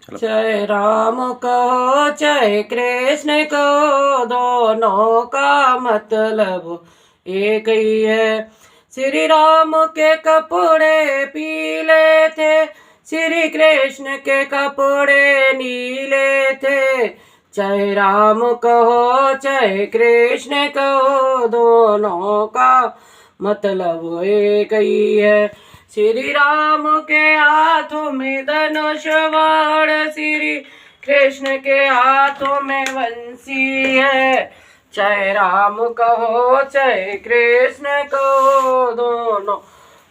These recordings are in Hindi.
जय राम कहो चाहे कृष्ण कहो, दोनों का मतलब एक ही है। श्री राम के कपड़े पीले थे, श्री कृष्ण के कपड़े नीले थे। चाहे राम कहो चाहे कृष्ण कहो, दोनों का मतलब एक ही है। श्री राम के हाथों में धनुष बाण, श्री कृष्ण के हाथों में बंसी है। चाहे राम कहो चाहे कृष्ण कहो, दोनों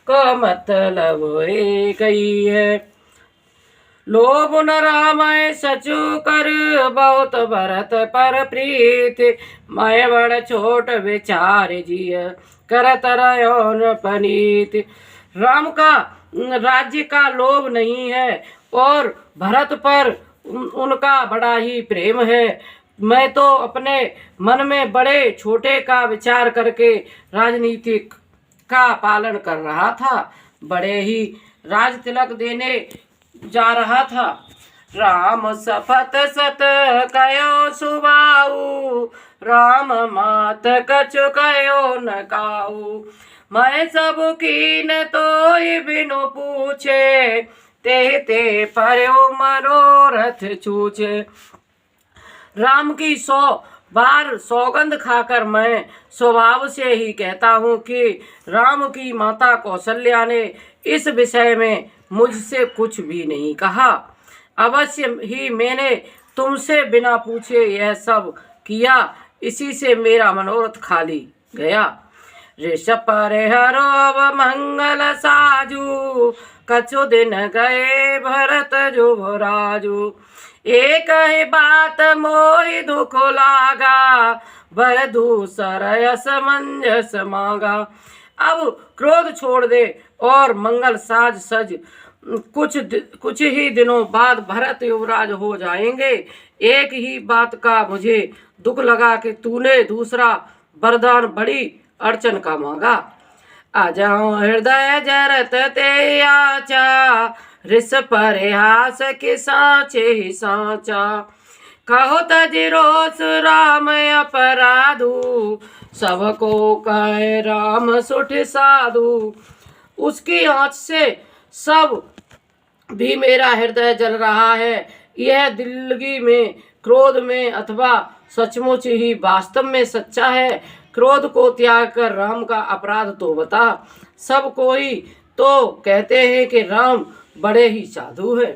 का मतलब एक ही है। लोभ न रामय सचु कर, बहुत भरत पर प्रीत। मैं बड़ छोट विचार जिय, करत रहो पनीत। राम का राज्य का लोभ नहीं है और भरत पर उनका बड़ा ही प्रेम है। मैं तो अपने मन में बड़े छोटे का विचार करके राजनीतिक का पालन कर रहा था, बड़े ही राज तिलक देने जा रहा था। राम सपथ सत कयो सुबाऊ, राम मात कछु कयो न काऊ। मैं सब कीन तो बिनु पूछे, ते ते पर्यो मनोरथ छूछे। राम की 100 बार सौगंध खाकर मैं स्वभाव से ही कहता हूँ कि राम की माता कौशल्या ने इस विषय में मुझसे कुछ भी नहीं कहा। अवश्य ही मैंने तुमसे बिना पूछे यह सब किया, इसी से मेरा मनोरथ खाली गया। ऋष पर हरो मंगल साजू, कछु दिन गए भरत जुभराजू। एक ही बात मोहि दुख लागा, बर दूसर असमंजस मांगा। अब क्रोध छोड़ दे और मंगल साज सज, कुछ ही दिनों बाद भरत युवराज हो जाएंगे। एक ही बात का मुझे दुख लगा कि तूने दूसरा वरदान बड़ी अड़चन का मांगा। आ जाओ हृदय जरत ते आचा, रिस परिहास के साँचे ही साँचा। कहो तज रोष राम अपराधु, सबको कहे राम सुठ साधु। उसकी आँच से सब भी मेरा हृदय जल रहा है। यह दिल्लगी में, क्रोध में अथवा सचमुच ही वास्तव में सच्चा है। क्रोध को त्याग कर राम का अपराध तो बता। सब कोई तो कहते हैं कि राम बड़े ही साधु है।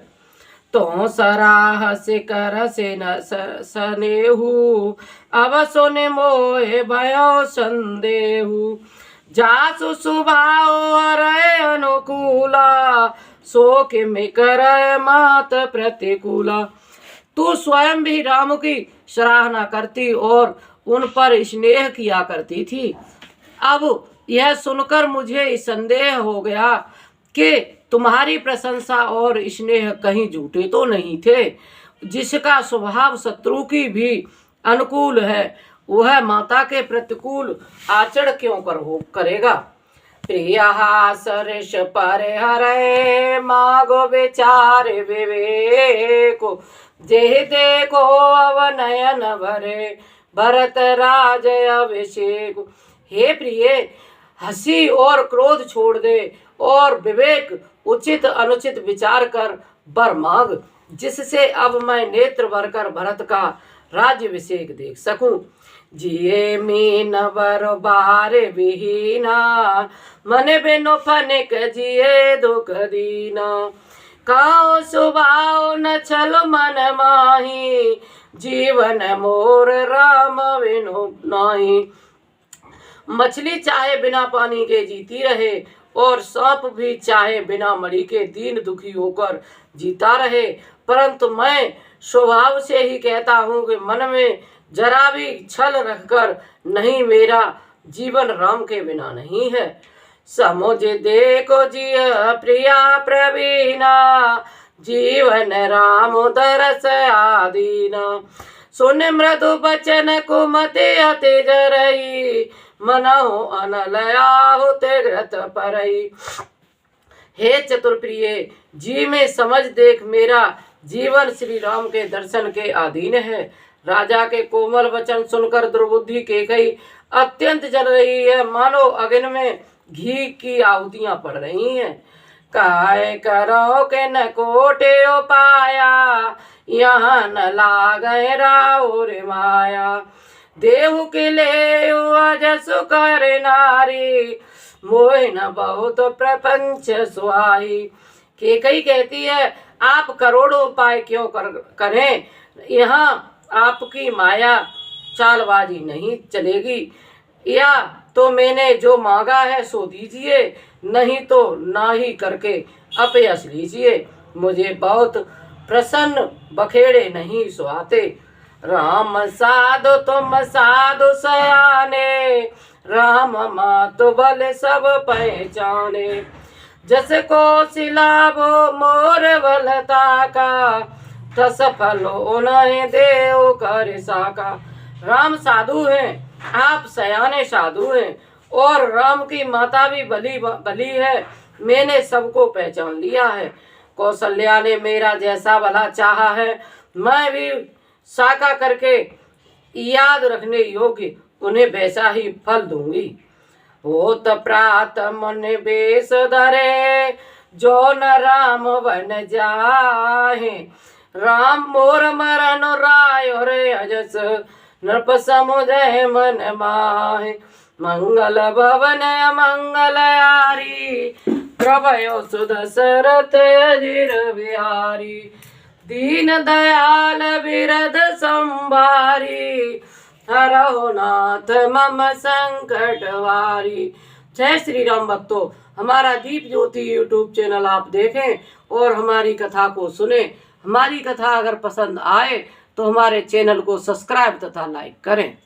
तो सराह से कर से न सनेहू, अब सुने मोहे भयो संदेहू। जासु सुभाव हरय अनुकूला, शोक में कर मात प्रतिकूला। तू स्वयं भी राम की सराहना करती और उन पर स्नेह किया करती थी। अब यह सुनकर मुझे संदेह हो गया कि तुम्हारी प्रशंसा और स्नेह कहीं झूठे तो नहीं थे। जिसका स्वभाव शत्रु की भी अनुकूल है, वह माता के प्रतिकूल आचरण क्यों करेगा। प्रियहास ऋष पर हरे, मागो विचार विवेको। जे देखो अवनयन भरे, भरत राज अभिषेक। हे प्रिय, हंसी और क्रोध छोड़ दे और विवेक उचित अनुचित विचार कर वर मांग, जिससे अब मैं नेत्र भरकर भरत का राज्यभिषेक देख सकूं। जिये मीन बर बार विहीना, मन बिनु फनिक जिये दुख दीना। काओ सुभाव न छल मन माही, जीवन मोर राम बिनु नाही। मछली चाहे बिना पानी के जीती रहे और सांप भी चाहे बिना मणि के दीन दुखी होकर जीता रहे, परंतु मैं स्वभाव से ही कहता हूँ कि मन में जरा भी छल रखकर नहीं, मेरा जीवन राम के बिना नहीं है। समुझ देखो जिय प्रिया प्रवीणा, जीवन राम दरस आदीना। सुन मृदु बचन कुमति अति जरई, मनहु अनलया होते घृत परई। हे चतुर प्रिय, जी में समझ देख, मेरा जीवन श्री राम के दर्शन के अधीन है। राजा के कोमल वचन सुनकर दुर्बुद्धि केकई अत्यंत जल रही है, मानो अग्नि में घी की आहुतियां पड़ रही हैं। काय करो के न कोटे पाया, यहाँ न लागे राउर माया। देहु के ले जसु कर नारी, मोह न बहुत प्रपंच सुहाई। केकई कहती है, आप करोड़ों उपाय क्यों करें, यहाँ आपकी माया चालबाजी नहीं चलेगी। या तो मैंने जो मांगा है सो दीजिए, नहीं तो ना ही करके अपयश लीजिए। मुझे बहुत प्रसन्न बखेड़े नहीं सुहाते। राम साधु तुम साधु सयाने, राम मातु बल सब पहचाने। जस को सिलाबो मोर बलता का, तस फलो उन्हें देव कर साका। राम साधु हैं, आप सयाने साधु हैं, और राम की माता भी बली है। मैंने सबको पहचान लिया है। कौशल्या ने मेरा जैसा भला चाहा है, मैं भी साका करके याद रखने योग्य उन्हें वैसा ही फल दूंगी। होत प्रात मन बेस धरे, जो न राम बन जाहे। राम मोर मरन राय रे अजस, नृप समुदय मन माहे। मंगल भवन मंगल यारी, प्रभयो सुध सरत अजिर बिहारी। दीन दयाल बिरद संभारी, हरहो नाथ मम संकट वारी। जय श्री राम भक्तों, हमारा दीप ज्योति यूट्यूब चैनल आप देखें और हमारी कथा को सुने। हमारी कथा अगर पसंद आए तो हमारे चैनल को सब्सक्राइब तथा लाइक करें।